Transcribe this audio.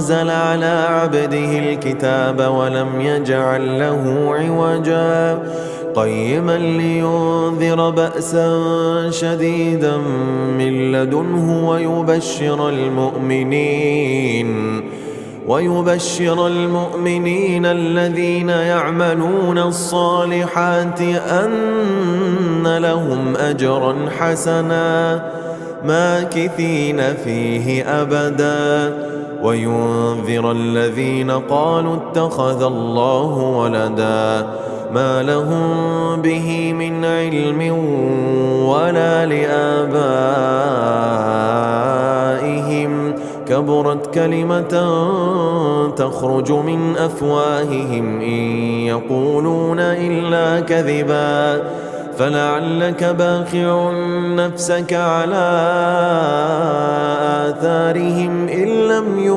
أنزل على عبده الكتاب ولم يجعل له عوجا قيما لينذر بأسا شديدا من لدنه ويبشر المؤمنين الذين يعملون الصالحات أن لهم أجرا حسنا ماكثين فيه أبدا وينذر الذين قالوا اتخذ الله ولدا ما لهم به من علم ولا لآبائهم كبرت كلمة تخرج من أفواههم إن يقولون إلا كذبا فلعلك باخع نفسك على آثارهم إن لم يؤمنوا